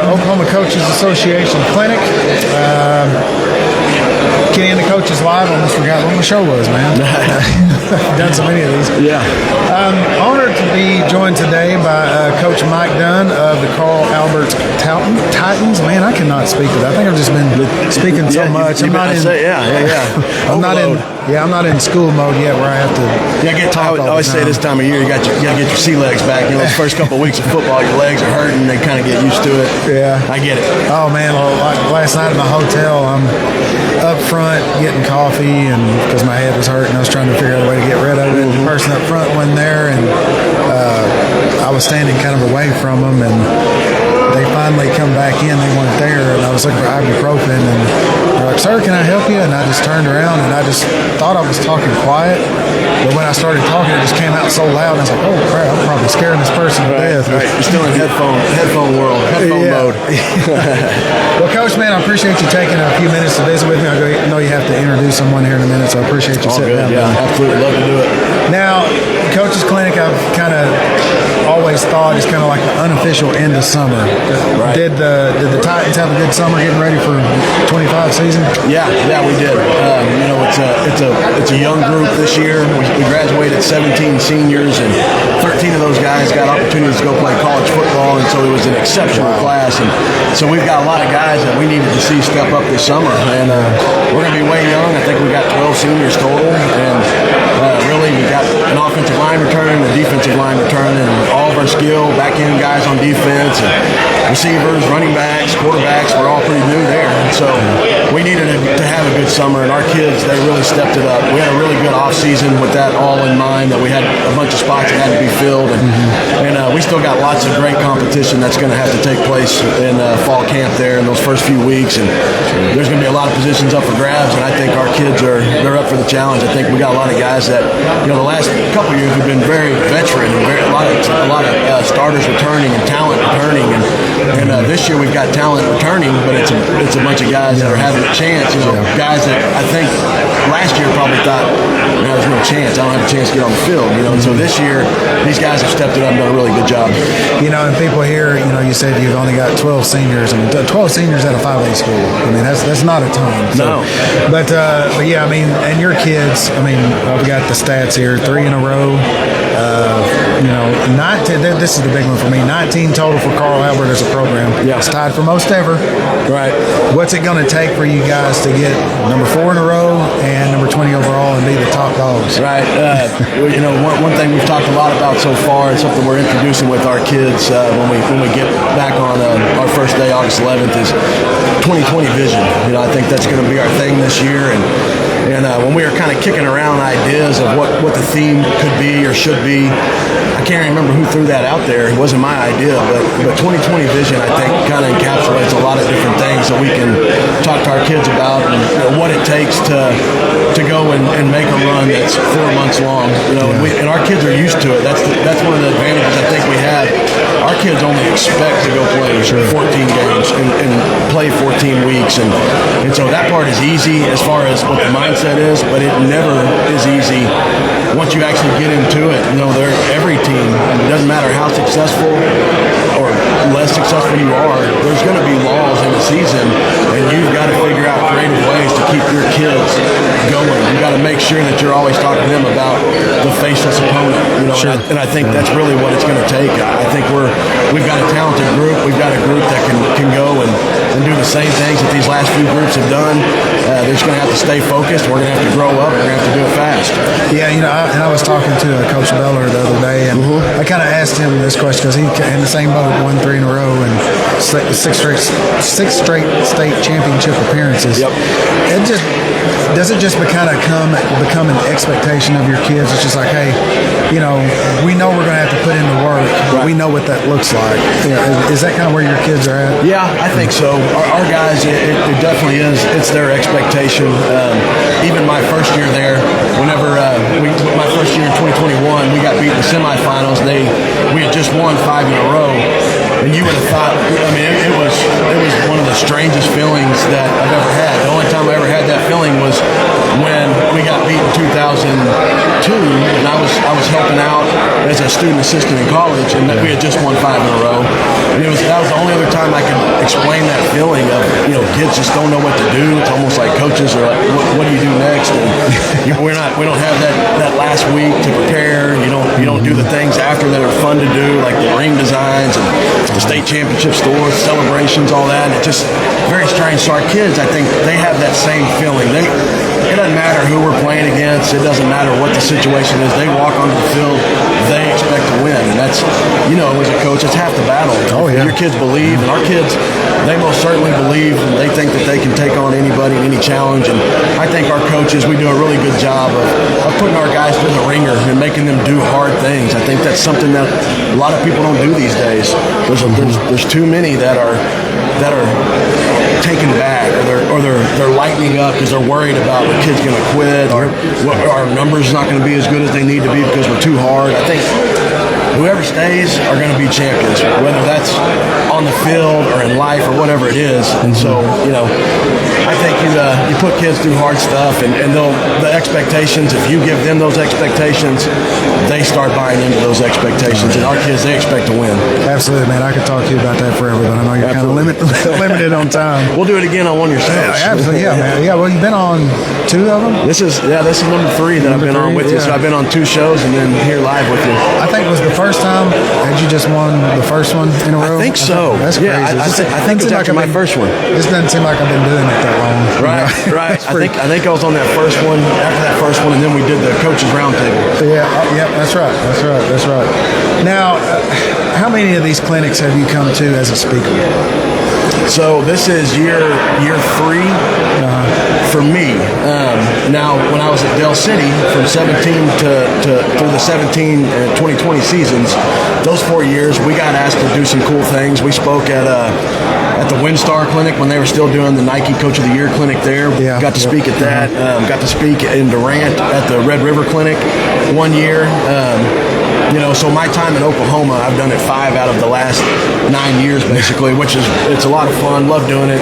Oklahoma Coaches Association Clinic. Kenney and the Coaches Live. I almost forgot what the show was, man. Done so many of these. Yeah. Honored to be joined today by Coach Mike Dunn of the Carl Albert Titans. Man, I cannot speak to that. I think I've just been speaking so much. I'm not in school mode yet where I have to. I always say this time of year you got to get your sea legs back. You know, those first couple of weeks of football, your legs are hurting. They kind of get used to it. Yeah, I get it. Oh man, like last night at my hotel, I'm up front getting coffee, and because my head was hurting, I was trying to figure out a way to get rid of it. The person up front wasn't there, and I was standing kind of away from them, and they finally come back in. They weren't there, and I was looking for ibuprofen, and they're like, "Sir, can I help you?" And I just turned around, and I just thought I was talking quiet, but when I started talking, it just came out so loud, and I was like, "Oh crap, I'm probably scaring this person to death." Right. You're still in headphone mode. Well, Coach, man, I appreciate you taking a few minutes to visit with me. I know you have to introduce someone here in a minute, so I appreciate you sitting down. Yeah, absolutely, love to do it. Now, Coach's Clinic, I've kind of always thought is kind of like the unofficial end of summer. Right. Did the Titans have a good summer getting ready for 25 season? Yeah, we did. It's a young group this year. We graduated 17 seniors, and 13 of those guys got opportunities to go play college football, and so it was an exceptional class. And so we've got a lot of guys that we needed to see step up this summer, and we're going to be way young. I think we got 12 seniors total, and really we got an offensive line return, a defensive line return, and all of our skill back end guys on defense, and receivers, running backs, quarterbacks, we're all pretty new there. And so we needed to have a good summer, and our kids, they really stepped it up. We had a really good off season with that all in mind, that we had a bunch of spots that had to be filled, and we still got lots of great competition that's going to have to take place in fall camp there in those first few weeks, and there's going to be a lot of positions up for grabs, and I think our kids they're up for the challenge. I think we got a lot of guys that, the last couple of years we've been very veteran, and a lot of starters returning and talent returning, and this year we've got talent returning, but it's a bunch of guys that are having a chance. Guys that I think last year probably thought, there's no chance. I don't have a chance to get on the field. And so this year these guys have stepped it up and done a really good job. And people here, you said you've only got 12 seniors. I mean, 12 seniors at a 5A school. I mean, that's not a ton. So, no. But yeah, I mean, and your kids, I mean, I've got the stats here, 3 in a row. 19, this is the big one for me, 19 total for Carl Albert as a program. Yeah. It's tied for most ever. Right. What's it going to take for you guys to get number 4 in a row and number 20 overall and be the top dogs? Right. One thing we've talked a lot about so far, and something we're introducing with our kids when we get back on our first day, August 11th, is 2020 vision. I think that's going to be our thing this year, and when we were kind of kicking around ideas of what the theme could be or should be, I can't remember who threw that out there. It wasn't my idea, but 2020 vision, I think, kind of encapsulates a lot of different things that we can talk to our kids about, and what it takes to go and make a run that's 4 months long. And our kids are used to it. That's one of the advantages I think we have. Our kids only expect to go play 14 games and play 14 weeks, and so that part is easy as far as what the mindset is, but it never is easy once you actually get into it. Every team, it doesn't matter how successful or less successful you are, there's going to be laws in the season, and you've got to figure out creative ways to keep your kids going. You've got to make sure that you're always talking to them about the faceless opponent. Sure. And I think that's really what it's going to take. I think we've got a talented group. We've got a group that can go and do the same things that these last few groups have done. They're just going to have to stay focused. We're going to have to grow up. We're going to have to do it fast. Yeah, I was talking to Coach Beller the other day, and I kind of asked him this question because he in the same boat, won 3 in a row and 6 straight state championship appearances. Yep. Does it just become an expectation of your kids? It's just like, hey, we know we're going to have to put in the work, but we know what that looks like. Is that kind of where your kids are at? Yeah, I think so. Our guys, it definitely is. It's their expectation. Even my first year there, my first year in 2021, we got beat in the semifinals. We had just won 5 in a row. And you would have thought, I mean, it was one of the strangest feelings that I've ever had. The only time I ever had that feeling was when we got beat in 2002, and I was helping out as a student assistant in college, and we had just won 5 in a row. And that was the only other time I could explain that feeling of, kids just don't know what to do. It's almost like coaches are like, what do you do next? And we don't have that last week to prepare. You don't do the things after that are fun to do, like the ring designs and the state championship stores, celebrations, all that. And it's just very strange. So our kids, I think, they have that same feeling. It doesn't matter who we're playing against. It doesn't matter what the situation is. They walk onto the field, they expect to win. And that's, as a coach, it's half the battle. Oh, yeah. Your kids believe, and our kids, they most certainly believe, and they think that they can take on anybody, any challenge. And I think our coaches, we do a really good job of putting our guys through the ringer and making them do hard things. I think that's something that a lot of people don't do these days. There's too many that are taken back, or they're lightening up because they're worried about the kid's going to quit, or our numbers not going to be as good as they need to be because we're too hard. I think whoever stays are going to be champions, whether that's on the field or in life or whatever it is. And so, I think you put kids through hard stuff, and the expectations, if you give them those expectations, they start buying into those expectations. And our kids, they expect to win. Absolutely, man. I could talk to you about that forever, but I know you're kind of limited on time. We'll do it again on one of your shows. Absolutely, yeah, man. Yeah, well, you've been on 2 of them? This is number 3 that I've been on with you. So I've been on 2 shows and then here live with you. I think it was the first time. Had you just won the first one in a row? I think so. That's crazy. Yeah, I think it was after my first one. This doesn't seem like I've been doing it that long. Right. I think I was on that first one, after that first one, and then we did the coaches roundtable. Yeah, that's right. Now, how many of these clinics have you come to as a speaker? So this is year 3 for me. Now, when I was at Del City from 17 through the 17 and 2020 seasons, those 4 years we got asked to do some cool things. We spoke at the WinStar Clinic when they were still doing the Nike Coach of the Year Clinic there. Got to speak at that. Got to speak in Durant at the Red River Clinic 1 year. So my time in Oklahoma, I've done it 5 out of the last 9 years, basically, it's a lot of fun. Love doing it.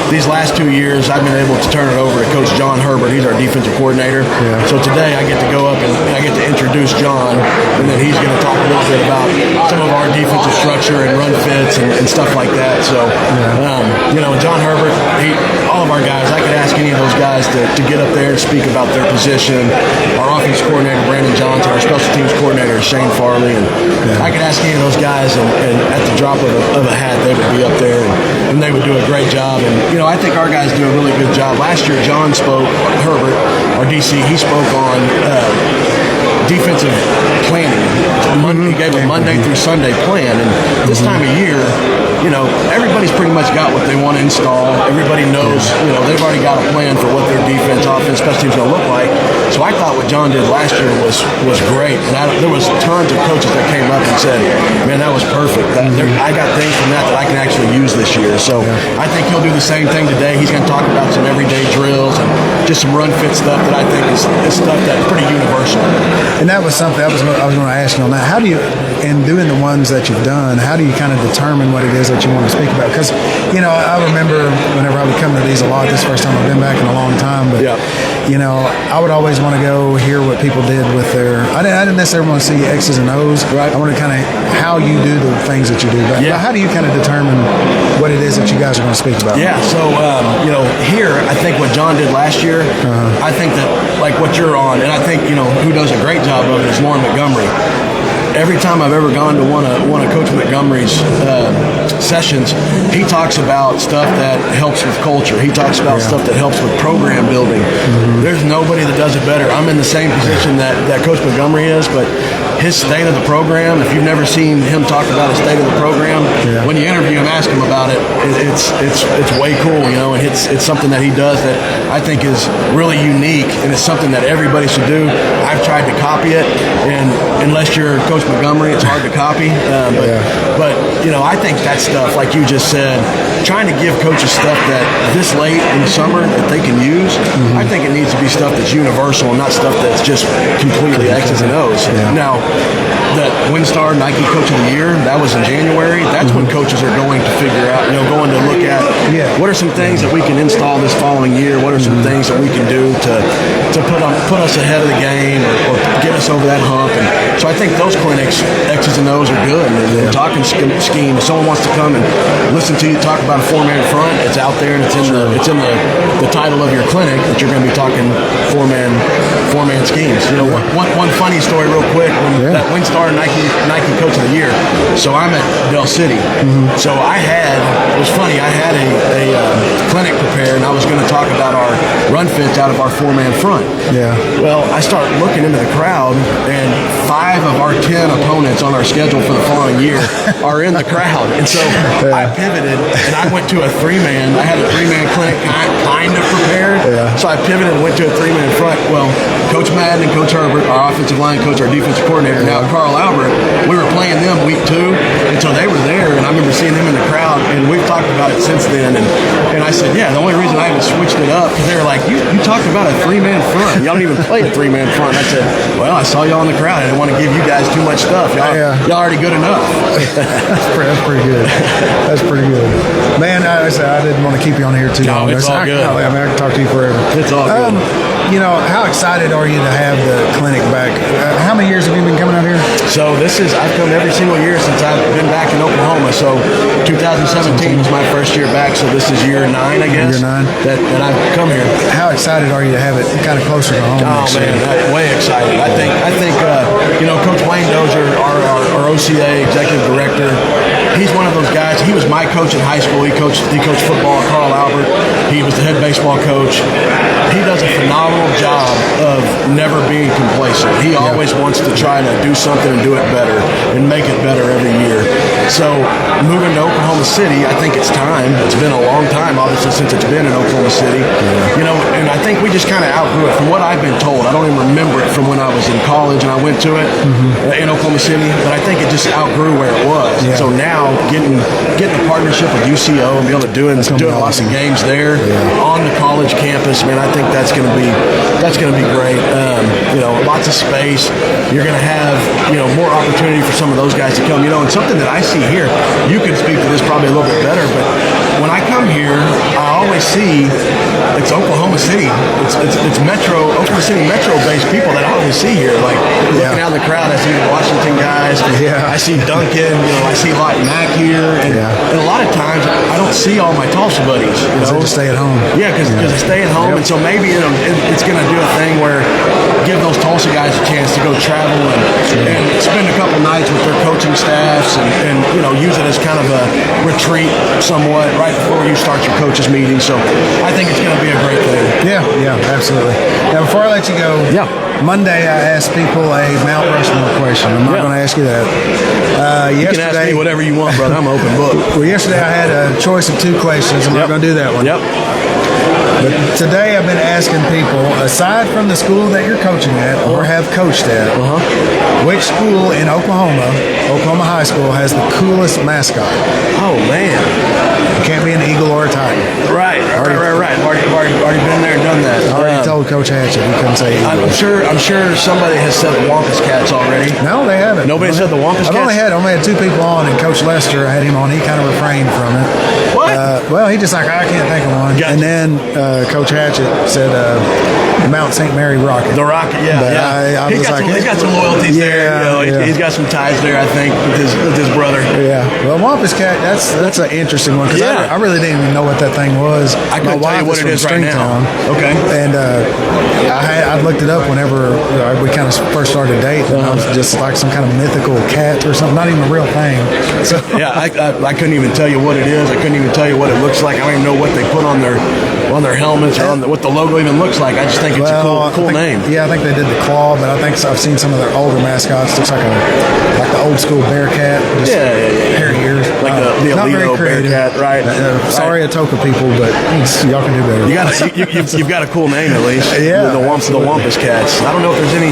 These last 2 years, I've been able to turn it over to Coach John Herbert. He's our defensive coordinator. So today, I get to go up and I get to introduce John, and then he's going to talk a little bit about some of our defensive structure and run fits and stuff like that. So, John Herbert, all of our guys, I could ask any of those guys to get up there and speak about their position. Our offense coordinator, Brandon Johnson, our special teams coordinator, Shane Farley, and I could ask any of those guys, and at the drop of a hat, they would be up there, and they would do a great job. And I think our guys do a really good job. Last year, John spoke, Herbert, our DC, he spoke on defensive planning. He gave a Monday through Sunday plan, and this time of year, everybody's pretty much got what they want to install. Everybody knows, they've already got a plan for what their defense, offense, special teams going to look like. So I thought what John did last year was great. And there was tons of coaches that came up and said, man, that was perfect. I got things from that I can actually use this year. So I think he'll do the same thing today. He's going to talk about some everyday drills and just some run fit stuff that I think is stuff that's pretty universal. And that was something I was going to ask you on that. How do you, in doing the ones that you've done, how do you kind of determine what it is that you want to speak about? Because, I remember whenever I would come to these a lot, this is the first time I've been back in a long time, but, I would always want to go hear what people did with their, I didn't necessarily want to see X's and O's. Right. I want to kind of how you do the things that you do. But how do you kind of determine what it is that you guys are going to speak about? Yeah, so, here, I think what John did last year, I think that, like what you're on, and I think, who does a great job of it is Lauren Montgomery. Every time I've ever gone to one of Coach Montgomery's sessions, he talks about stuff that helps with culture. He talks about stuff that helps with program building. There's nobody that does it better. I'm in the same position that Coach Montgomery is, but his state of the program, if you've never seen him talk about his state of the program, when you interview him, ask him about it, it's way cool, and it's something that he does that I think is really unique, and it's something that everybody should do. I've tried to copy it, and unless you're Coach Montgomery, it's hard to copy. But I think that stuff, like you just said, trying to give coaches stuff that this late in the summer that they can use, I think it needs to be stuff that's universal and not stuff that's just completely X's and O's. Yeah. Now, that WinStar Nike Coach of the Year, that was in January. That's when coaches are going to figure out, going to look at what are some things that we can install this following year, what are some things that we can do to put us ahead of the game or get us over that hump. And so I think those clinics, X's and O's, are good. And talking scheme, if someone wants to come and listen to you talk about a four-man front, it's out there and it's in the title of your clinic that you're going to be talking four-man schemes. One funny story real quick, when that WinStar Nike Coach of the Year, so I'm at Del City. So it was funny, I had a clinic prepared and I was going to talk about our run fits out of our four-man front. Yeah. Well, I start looking into the crowd and 5 of our 10 opponents on our schedule for the following year are in the crowd. And so I pivoted and I went to a 3-man. I had a 3-man clinic kind of prepared. Yeah. So I pivoted and went to a 3-man front. Well, Coach Madden and Coach Herbert, our offensive line coach, our defensive coordinator, now Carl Albert, we were playing them week 2. And so they were there and I remember seeing them in the crowd and we've talked about it since then. And I said, the only reason I haven't switched it up, because they were like, you talked about a 3-man front. Y'all don't even play a 3-man front. And I said, well, I saw y'all in the crowd. I didn't want to give you guys too much stuff. Y'all already good enough. That's pretty good. That's pretty good. Man, I didn't want to keep you on here too long. It's all good. I can talk to you forever. It's all good. How excited are you to have the clinic back? How many years have you been coming out here? So I've come every single year since I've been back in Oklahoma. So 2017 was my first year back. So this is year 9, I guess. Year 9. That I've come here. How excited are you to have it kind of closer to home? Oh man, way excited. I think Coach Wayne Dozier, our OCA executive director, he's one of those guys. He was my coach in high school. He coached football at Carl Albert. He was the head baseball coach. He does a phenomenal job of never being complacent. He always wants to try to do something and do it better and make it better every year. So moving to Oklahoma City, I think it's time. It's been a long time, obviously, since it's been in Oklahoma City. And I think we just kind of outgrew it. From what I've been told, I don't even remember it from when I was in college and I went to it in Oklahoma City, but I think it just outgrew where it was. Yeah. So now getting a partnership with UCO and be able to doing lots of games there on the college campus, man, I think that's going to be great. Lots of space. You're going to have more opportunity for some of those guys to come. And something that I see here, you can speak to this probably a little bit better, but when I come here, I always see it's Oklahoma City. It's Oklahoma City Metro-based people that I always see here. Like looking out in the crowd, I see the Washington guys. Yeah. I see Duncan. I see Lot Mack here, and a lot of times I don't see all my Tulsa buddies. They just stay at home. Yeah, because they stay at home, and so maybe it's going to do a thing where give those Tulsa guys a chance to go travel and spend a couple nights with their coaching staffs and use it as kind of a retreat somewhat right before you start your coaches meeting. So I think it's going to be a great thing. Yeah, absolutely. Now, before I let you go, Monday I asked people a Mount Rushmore question. I'm not going to ask you that. You can ask me whatever you want, brother. I'm an open book. Well, yesterday I had a choice of 2 questions. I'm not going to do that one. But today I've been asking people, aside from the school that you're coaching at or have coached at, which school in Oklahoma High School, has the coolest mascot? Oh, man. It can't be an eagle or a tiger. Right. Already been there and done that. Already told Coach Hatchett he couldn't say eagle. I'm sure somebody has said the Wampus Cats already. No, they haven't. Nobody said the Wampus Cats? I only had 2 people on, and Coach Lester, I had him on. He kind of refrained from it. What? Well, he just I can't think of one. Gotcha. And then Coach Hatchett said Mount St. Mary Rocket. The Rocket, yeah. He's got some loyalties there. He's got some ties there, I think, with his brother. Yeah. Well, Wampus Cat, that's an interesting one because I really didn't even know what that thing was. I couldn't tell you what it is right now. Okay. And I looked it up whenever we kind of first started dating. And I was just like some kind of mythical cat or something, not even a real thing. So I couldn't even tell you what it is. I couldn't even tell you what it looks like. I don't even know what they put on their helmets or what the logo even looks like. I just think it's a cool name. Yeah, I think they did the claw, but I think I've seen some of their older mascots. Looks like the old school Bearcat. Hair ears. Like like the not very Alito creative. Bearcat, right? Sorry, Atoka people, but y'all can do better. You've got a cool name at least. Yeah, the Wampus Cats. I don't know if there's any.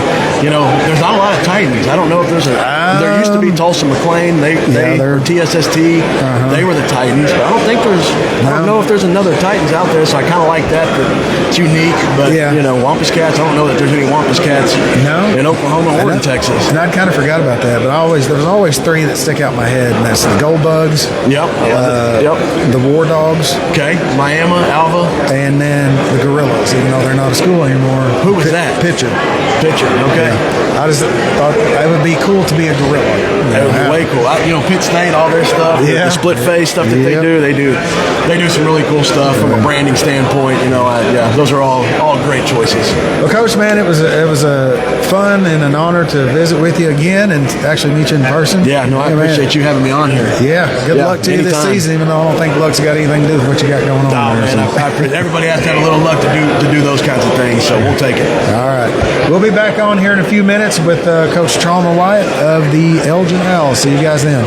There's not a lot of Titans. I don't know if there's a. There used to be Tulsa McLean. They were TSST. They were the Titans, but I don't think there's. I don't know if there's another Titans out there. So I kind of like that. It's unique, but Wampus Cats. I don't know that there's any Wampus Cats. In Oklahoma or in Texas. And I kind of forgot about that, but there's always three that stick out in my head, and that's the Gold Bugs. Yep. The War Dogs. Okay. Miami, Alva, and then the Gorillas. Even though they're not a school anymore. Who was that? Pitcher. Okay. Yeah. I just thought it would be cool to be a gorilla. That would be way cool. Pitt State, all their stuff, the split face stuff that they do some really cool stuff from a branding standpoint. Those are all great choices. Well, Coach, man, it was a fun and an honor to visit with you again and actually meet you in person. Yeah, no, I appreciate you having me on here. Yeah, good luck to you this season, even though I don't think luck's got anything to do with what you got going on. Oh, man, I appreciate everybody has to have a little luck to do those kinds of things, so we'll take it. All right. We'll be back on here in a few minutes with Coach Trauma Wyatt of the Elgin Owls. See you guys then.